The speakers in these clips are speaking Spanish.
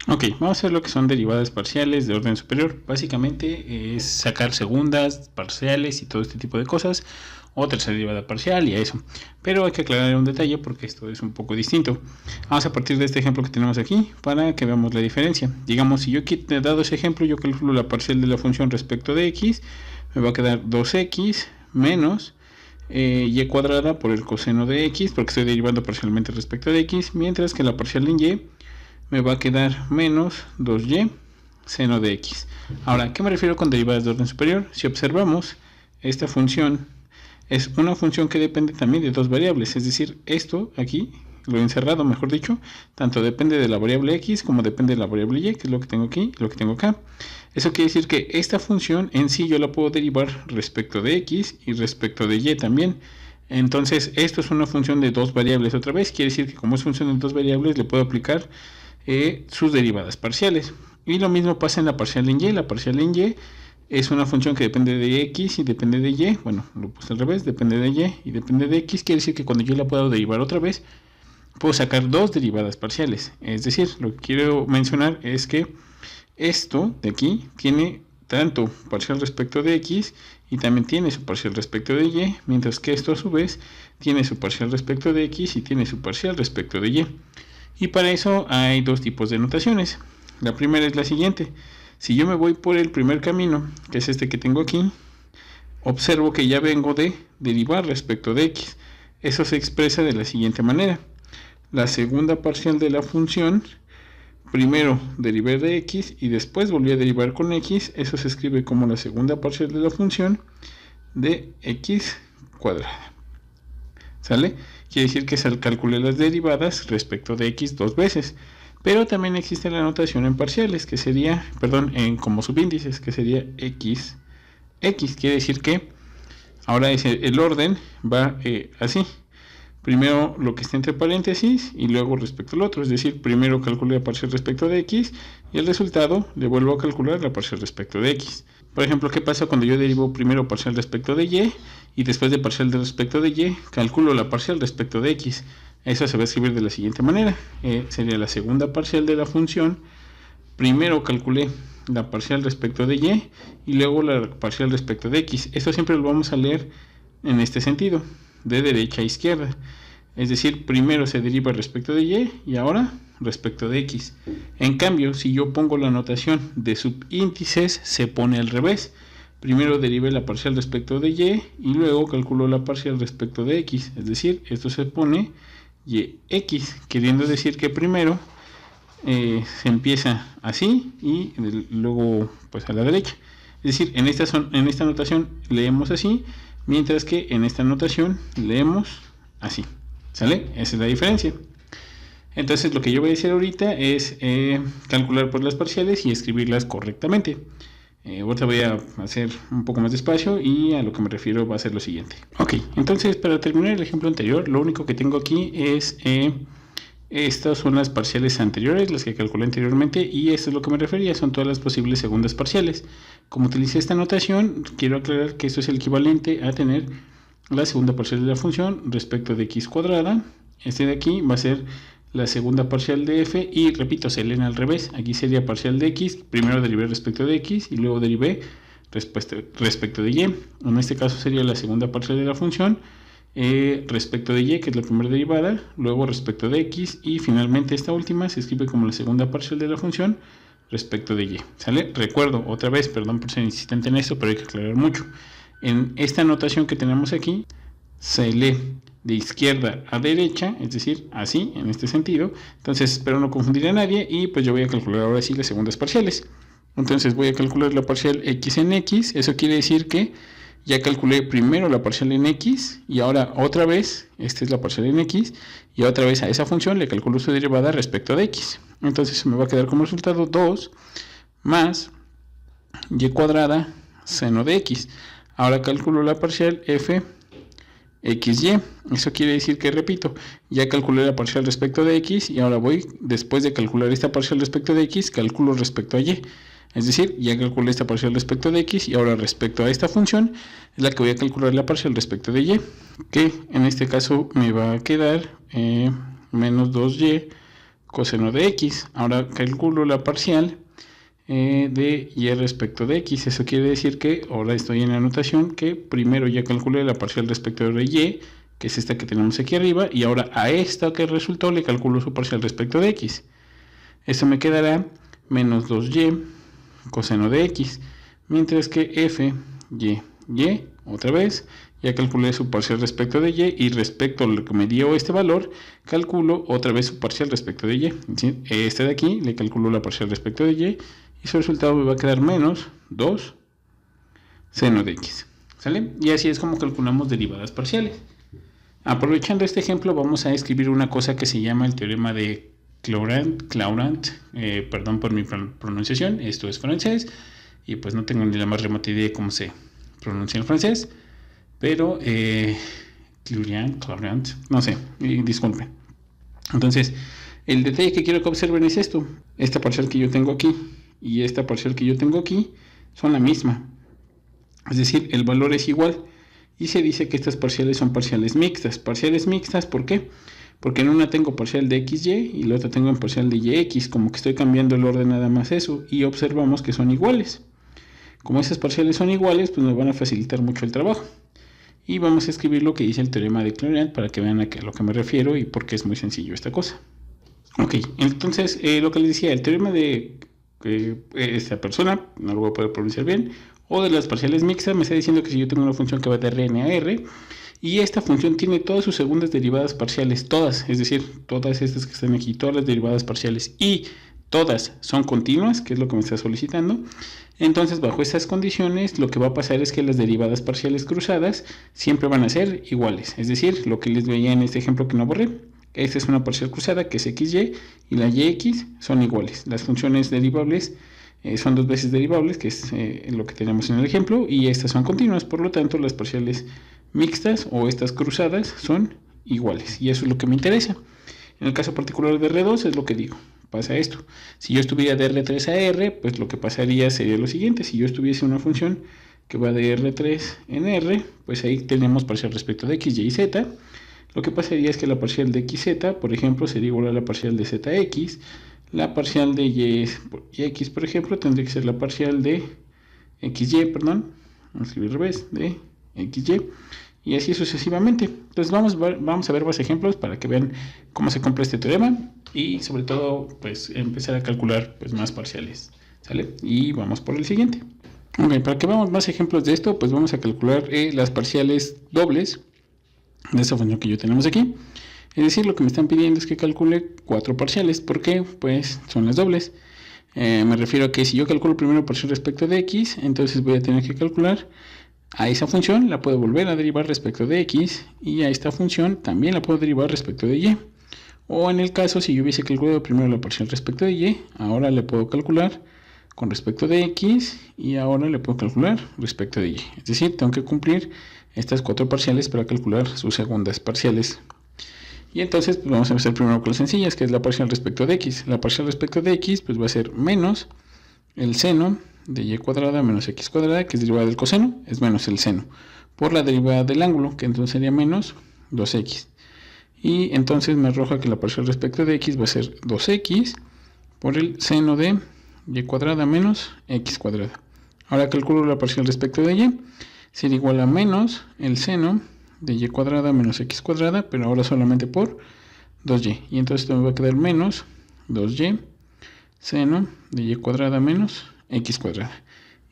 Ok, vamos a ver lo que son derivadas parciales de orden superior. Básicamente es sacar segundas, parciales y todo este tipo de cosas, o tercera derivada parcial y a eso. Pero hay que aclarar un detalle porque esto es un poco distinto. Vamos a partir de este ejemplo que tenemos aquí para que veamos la diferencia. Digamos, si yo he dado ese ejemplo, yo calculo la parcial de la función respecto de x, me va a quedar 2x menos y cuadrada por el coseno de x, porque estoy derivando parcialmente respecto de x, mientras que la parcial en y me va a quedar menos 2y seno de x. Ahora, ¿a qué me refiero con derivadas de orden superior? Si observamos, esta función es una función que depende también de dos variables, es decir, esto aquí, lo encerrado mejor dicho, tanto depende de la variable x como depende de la variable y, que es lo que tengo aquí y lo que tengo acá. Eso quiere decir que esta función en sí yo la puedo derivar respecto de x y respecto de y también. Entonces, esto es una función de dos variables otra vez, quiere decir que como es función de dos variables, le puedo aplicar sus derivadas parciales. Y lo mismo pasa en la parcial en y. La parcial en y es una función que depende de x y depende de y. Bueno, lo puse al revés, depende de y y depende de x. Quiere decir que cuando yo la puedo derivar otra vez, puedo sacar dos derivadas parciales. Es decir, lo que quiero mencionar es que esto de aquí tiene tanto parcial respecto de x y también tiene su parcial respecto de y, mientras que esto a su vez tiene su parcial respecto de x y tiene su parcial respecto de y. Y para eso hay dos tipos de notaciones. La primera es la siguiente. Si yo me voy por el primer camino, que es este que tengo aquí, observo que ya vengo de derivar respecto de x. Eso se expresa de la siguiente manera. La segunda parcial de la función, primero derivé de x y después volví a derivar con x. Eso se escribe como la segunda parcial de la función de x cuadrada. ¿Sale? Quiere decir que calculé las derivadas respecto de x dos veces. Pero también existe la notación en parciales, que sería, en como subíndices, que sería x. Quiere decir que ahora el orden va así. Primero lo que está entre paréntesis y luego respecto al otro. Es decir, primero calculé la parcial respecto de x y el resultado le vuelvo a calcular la parcial respecto de x. Por ejemplo, ¿qué pasa cuando yo derivo primero parcial respecto de y después de parcial respecto de y, calculo la parcial respecto de x? Eso se va a escribir de la siguiente manera. Sería la segunda parcial de la función. Primero calculé la parcial respecto de y luego la parcial respecto de x. Esto siempre lo vamos a leer en este sentido, de derecha a izquierda. Es decir, primero se deriva respecto de y ahora respecto de x. En cambio, si yo pongo la notación de subíndices, se pone al revés. Primero derivé la parcial respecto de y luego calculo la parcial respecto de x. Es decir, esto se pone x, queriendo decir que primero se empieza así y luego pues a la derecha. Es decir, en esta notación leemos así, mientras que en esta notación leemos así. ¿Sale? Esa es la diferencia. Entonces lo que yo voy a hacer ahorita es calcular por las parciales y escribirlas correctamente. Ahorita voy a hacer un poco más despacio y a lo que me refiero va a ser lo siguiente. Ok, entonces para terminar el ejemplo anterior, lo único que tengo aquí es estas son las parciales anteriores, las que calculé anteriormente, y esto es lo que me refería, son todas las posibles segundas parciales. Como utilicé esta notación, quiero aclarar que esto es el equivalente a tener la segunda parcial de la función respecto de x cuadrada. Este de aquí va a ser la segunda parcial de f y repito, se leen al revés. Aquí sería parcial de x, primero derivé respecto de x y luego derivé respecto de y. En este caso sería la segunda parcial de la función respecto de y, que es la primera derivada, luego respecto de x y finalmente esta última se escribe como la segunda parcial de la función respecto de y. ¿Sale? Recuerdo otra vez, perdón por ser insistente en esto, pero hay que aclarar mucho. En esta notación que tenemos aquí se lee de izquierda a derecha, es decir, así, en este sentido. Entonces espero no confundir a nadie y pues yo voy a calcular ahora sí las segundas parciales. Entonces voy a calcular la parcial x en x. Eso quiere decir que ya calculé primero la parcial en x y ahora otra vez, esta es la parcial en x, y otra vez a esa función le calculo su derivada respecto de x. Entonces me va a quedar como resultado 2 más y cuadrada seno de x. Ahora calculo la parcial f xy. Eso quiere decir que, repito, ya calculé la parcial respecto de x y ahora voy, después de calcular esta parcial respecto de x, calculo respecto a y. Es decir, ya calculé esta parcial respecto de x y ahora respecto a esta función es la que voy a calcular la parcial respecto de y, que en este caso me va a quedar menos 2y coseno de x. Ahora calculo la parcial de y respecto de x. Eso quiere decir que ahora estoy en la anotación que primero ya calculé la parcial respecto de y, que es esta que tenemos aquí arriba, y ahora a esta que resultó le calculo su parcial respecto de x. Esto me quedará menos 2y coseno de x, mientras que f, y, otra vez, ya calculé su parcial respecto de y respecto a lo que me dio este valor, calculo otra vez su parcial respecto de y. ¿Sí? Este de aquí le calculo la parcial respecto de y su resultado me va a quedar menos 2 seno de x. ¿Sale? Y así es como calculamos derivadas parciales. Aprovechando este ejemplo, vamos a escribir una cosa que se llama el teorema de Clairaut, perdón por mi pronunciación, esto es francés, y pues no tengo ni la más remota idea de cómo se pronuncia en francés, pero Clairaut, no sé, disculpen. Entonces, el detalle que quiero que observen es esto: esta parcial que yo tengo aquí y esta parcial que yo tengo aquí son la misma, es decir, el valor es igual, y se dice que estas parciales son parciales mixtas. Parciales mixtas, ¿por qué? Porque en una tengo parcial de xy y la otra tengo en parcial de yx, como que estoy cambiando el orden nada más eso, y observamos que son iguales. Como esas parciales son iguales, pues nos van a facilitar mucho el trabajo. Y vamos a escribir lo que dice el teorema de Clairaut para que vean a lo que me refiero y por qué es muy sencillo esta cosa. Ok, entonces lo que les decía, el teorema de esta persona, no lo voy a poder pronunciar bien, o de las parciales mixtas, me está diciendo que si yo tengo una función que va de Rn a R, y esta función tiene todas sus segundas derivadas parciales, todas, es decir, todas estas que están aquí, todas las derivadas parciales, y todas son continuas, que es lo que me está solicitando. Entonces, bajo estas condiciones, lo que va a pasar es que las derivadas parciales cruzadas siempre van a ser iguales, es decir, lo que les veía en este ejemplo que no borré. Esta es una parcial cruzada que es xy y la yx son iguales. Las funciones derivables son dos veces derivables, que es lo que tenemos en el ejemplo, y estas son continuas. Por lo tanto, las parciales mixtas o estas cruzadas son iguales, y eso es lo que me interesa. En el caso particular de R2 es lo que digo, pasa esto. Si yo estuviera de R3 a R, pues lo que pasaría sería lo siguiente: si yo estuviese una función que va de R3 en R, pues ahí tenemos parcial respecto de x, y y z. Lo que pasaría es que la parcial de xz, por ejemplo, sería igual a la parcial de zx. La parcial de yx, por ejemplo, tendría que ser la parcial de xy, perdón, vamos a escribir al revés, de xy, y así sucesivamente. Entonces vamos a ver más ejemplos para que vean cómo se cumple este teorema y sobre todo pues empezar a calcular pues más parciales, ¿sale? Y vamos por el siguiente. Ok, para que veamos más ejemplos de esto, pues vamos a calcular las parciales dobles de esta función que yo tenemos aquí. Es decir, lo que me están pidiendo es que calcule 4 parciales. ¿Por qué? Pues son las dobles. Me refiero a que si yo calculo primero parcial respecto de x, entonces voy a tener que calcular a esa función, la puedo volver a derivar respecto de x, y a esta función también la puedo derivar respecto de y. O en el caso, si yo hubiese calculado primero la parcial respecto de y, ahora le puedo calcular con respecto de x, y ahora le puedo calcular respecto de y. Es decir, tengo que cumplir estas 4 parciales para calcular sus segundas parciales. Y entonces pues vamos a empezar primero con las sencillas, que es la parcial respecto de x. La parcial respecto de x pues va a ser menos el seno de y cuadrada menos x cuadrada, que es derivada del coseno, es menos el seno, por la derivada del ángulo, que entonces sería menos 2x. Y entonces me arroja que la parcial respecto de x va a ser 2x por el seno de y cuadrada menos x cuadrada. Ahora calculo la parcial respecto de y, sería igual a menos el seno de y cuadrada menos x cuadrada, pero ahora solamente por 2y. Y entonces esto me va a quedar menos 2y seno de y cuadrada menos x cuadrada.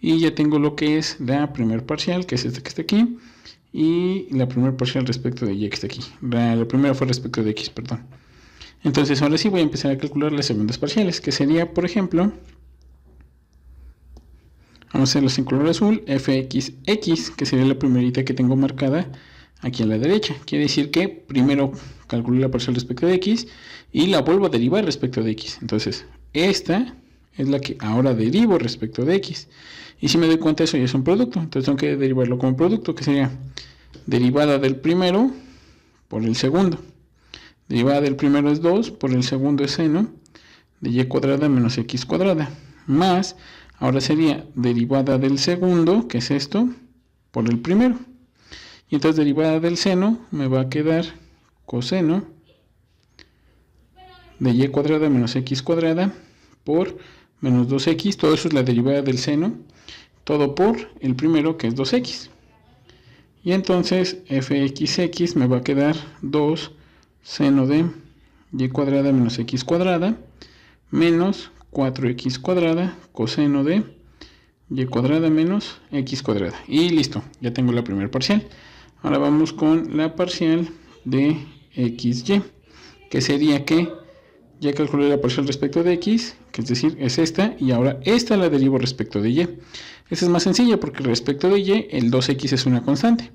Y ya tengo lo que es la primer parcial, que es esta que está aquí, y la primer parcial respecto de y que está aquí. La primera fue respecto de x, perdón. Entonces ahora sí voy a empezar a calcular las segundas parciales, que sería, por ejemplo, vamos a hacerlos en color azul, fxx, que sería la primerita que tengo marcada aquí a la derecha. Quiere decir que primero calculo la parcial respecto de x y la vuelvo a derivar respecto de x. Entonces, esta es la que ahora derivo respecto de x. Y si me doy cuenta, eso ya es un producto. Entonces tengo que derivarlo como producto, que sería derivada del primero por el segundo. Derivada del primero es 2, por el segundo es seno de y cuadrada menos x cuadrada. Más, ahora sería derivada del segundo, que es esto, por el primero. Y entonces derivada del seno me va a quedar coseno de y cuadrada menos x cuadrada por menos 2x, todo eso es la derivada del seno, todo por el primero que es 2x. Y entonces fxx me va a quedar 2 seno de y cuadrada menos x cuadrada menos 4x cuadrada coseno de y cuadrada menos x cuadrada. Y listo, ya tengo la primera parcial. Ahora vamos con la parcial de xy, que sería que ya calculé la parcial respecto de x, que es decir, es esta, y ahora esta la derivo respecto de y. Esta es más sencilla porque respecto de y el 2x es una constante.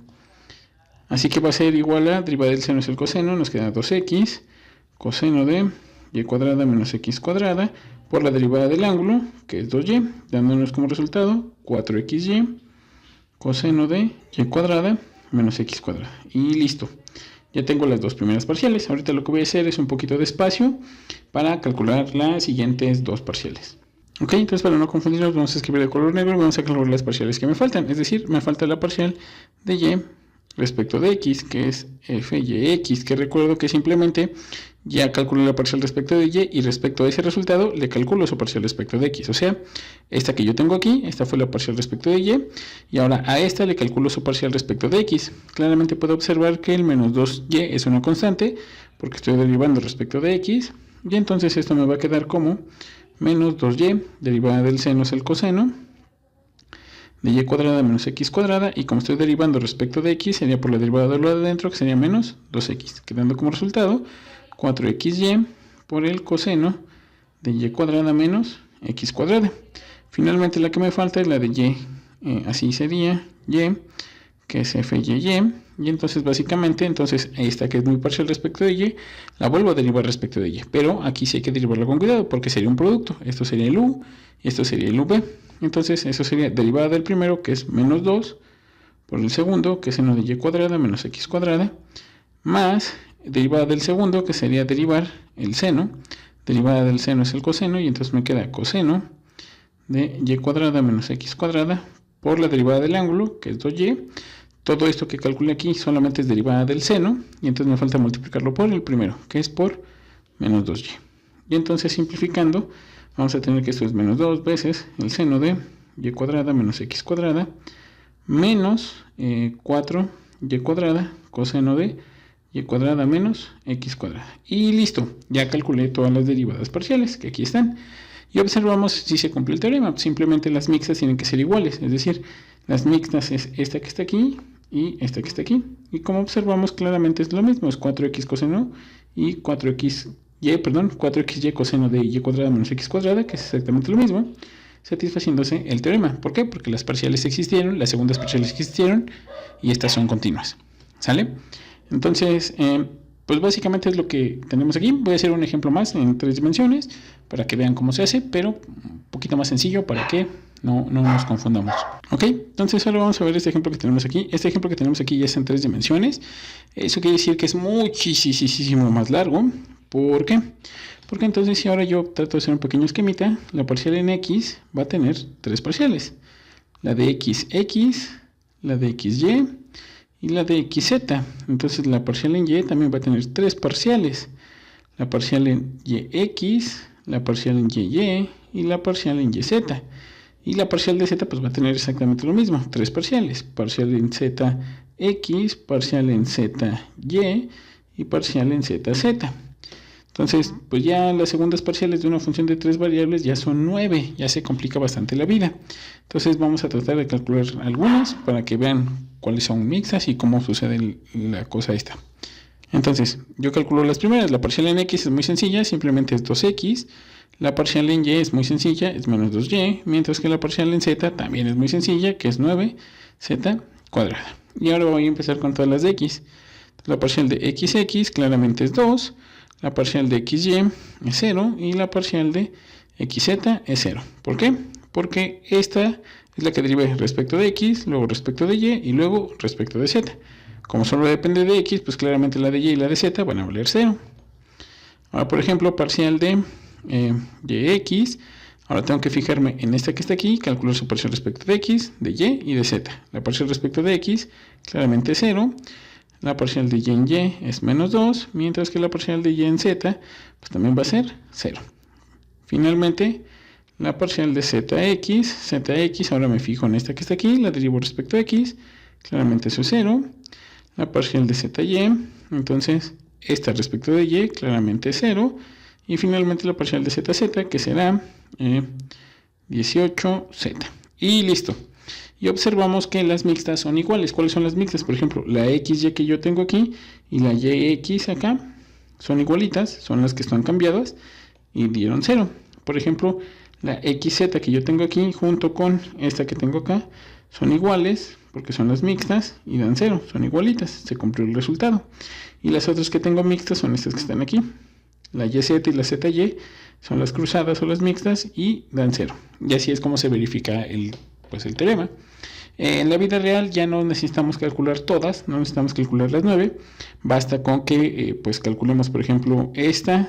Así que va a ser igual a derivada del seno es el coseno, nos queda 2x coseno de y cuadrada menos x cuadrada por la derivada del ángulo, que es 2y, dándonos como resultado 4xy coseno de y cuadrada menos x cuadrada. Y listo. Ya tengo las dos primeras parciales. Ahorita lo que voy a hacer es un poquito de espacio para calcular las siguientes dos parciales. Ok, entonces para no confundirnos vamos a escribir de color negro y vamos a calcular las parciales que me faltan. Es decir, me falta la parcial de y respecto de x, que es fyx, que recuerdo que simplemente ya calculé la parcial respecto de y respecto a ese resultado le calculo su parcial respecto de x. O sea, esta que yo tengo aquí, esta fue la parcial respecto de y ahora a esta le calculo su parcial respecto de x. Claramente puedo observar que el menos 2y es una constante porque estoy derivando respecto de x y entonces esto me va a quedar como menos 2y, derivada del seno es el coseno de y cuadrada menos x cuadrada, y como estoy derivando respecto de x, sería por la derivada de lo de adentro, que sería menos 2x, quedando como resultado 4xy por el coseno de y cuadrada menos x cuadrada. Finalmente la que me falta es la de y, así sería y, que es fyy, y entonces básicamente, esta que es muy parcial respecto de y, la vuelvo a derivar respecto de y, pero aquí sí hay que derivarlo con cuidado, porque sería un producto, esto sería el u, y esto sería el v, entonces eso sería derivada del primero, que es menos 2, por el segundo, que es seno de y cuadrada menos x cuadrada, más derivada del segundo, que sería derivar el seno, derivada del seno es el coseno, y entonces me queda coseno de y cuadrada menos x cuadrada, por la derivada del ángulo, que es 2y, todo esto que calculé aquí solamente es derivada del seno, y entonces me falta multiplicarlo por el primero, que es por menos 2y. Y entonces simplificando, vamos a tener que esto es menos 2 veces el seno de y cuadrada menos x cuadrada, menos 4y cuadrada coseno de y cuadrada menos x cuadrada. Y listo, ya calculé todas las derivadas parciales, que aquí están. Y observamos si se cumple el teorema. Simplemente las mixtas tienen que ser iguales, es decir, las mixtas es esta que está aquí y esta que está aquí. Y como observamos claramente es lo mismo, es 4x coseno y 4xy coseno de y cuadrada menos x cuadrada, que es exactamente lo mismo, satisfaciéndose el teorema. ¿Por qué? Porque las parciales existieron, las segundas parciales existieron y estas son continuas. ¿Sale? Entonces, pues básicamente es lo que tenemos aquí. Voy a hacer un ejemplo más en 3 dimensiones para que vean cómo se hace, pero un poquito más sencillo para que no nos confundamos. Ok, entonces ahora vamos a ver este ejemplo que tenemos aquí. Este ejemplo que tenemos aquí ya es en 3 dimensiones. Eso quiere decir que es muchísimo más largo. ¿Por qué? Porque entonces si ahora yo trato de hacer un pequeño esquemita, la parcial en x va a tener 3 parciales. La de xx, la de xy y la de xz. Entonces la parcial en y también va a tener 3 parciales. La parcial en yx, la parcial en y y la parcial en yz. Y la parcial de z pues va a tener exactamente lo mismo, 3 parciales. Parcial en zx, parcial en zy y parcial en zz. Entonces, pues ya las segundas parciales de una función de 3 variables ya son 9, ya se complica bastante la vida. Entonces vamos a tratar de calcular algunas para que vean cuáles son mixtas y cómo sucede la cosa esta. Entonces, yo calculo las primeras. La parcial en x es muy sencilla, simplemente es 2x. La parcial en y es muy sencilla, es menos 2y, mientras que la parcial en z también es muy sencilla, que es 9z cuadrada. Y ahora voy a empezar con todas las de x. La parcial de xx claramente es 2. La parcial de xy es 0 y la parcial de xz es 0. ¿Por qué? Porque esta es la que deriva respecto de x, luego respecto de y luego respecto de z. Como solo depende de x, pues claramente la de y la de z van a valer 0. Ahora, por ejemplo, parcial de yx. Ahora tengo que fijarme en esta que está aquí, calcular su parcial respecto de x, de y y de z. La parcial respecto de x claramente es 0. la parcial de y en y es menos 2, mientras que la parcial de y en z pues también va a ser 0. Finalmente, la parcial de zx, ahora me fijo en esta que está aquí, la derivo respecto a x, claramente eso es 0. La parcial de zy, entonces esta respecto de y, claramente es 0. Y finalmente la parcial de zz, que será 18z. Y listo. Y observamos que las mixtas son iguales. ¿Cuáles son las mixtas? Por ejemplo, la xy que yo tengo aquí y la yx acá son igualitas, son las que están cambiadas y dieron 0. Por ejemplo, la xz que yo tengo aquí junto con esta que tengo acá son iguales porque son las mixtas y dan 0, son igualitas, se cumplió el resultado. Y las otras que tengo mixtas son estas que están aquí. La YZ y la ZY son las cruzadas o las mixtas y dan 0. Y así es como se verifica el teorema. En la vida real ya no necesitamos calcular todas, no necesitamos calcular las 9. Basta con que calculemos, por ejemplo, esta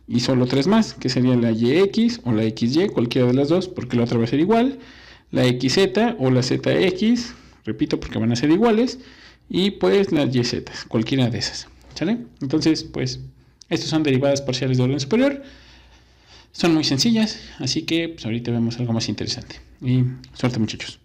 y solo 3 más, que serían la YX o la XY, cualquiera de las dos, porque la otra va a ser igual. La XZ o la ZX, repito, porque van a ser iguales. Y pues las YZ, cualquiera de esas. ¿Sale? Entonces, estos son derivadas parciales de orden superior. Son muy sencillas, así que ahorita vemos algo más interesante. Y suerte, muchachos.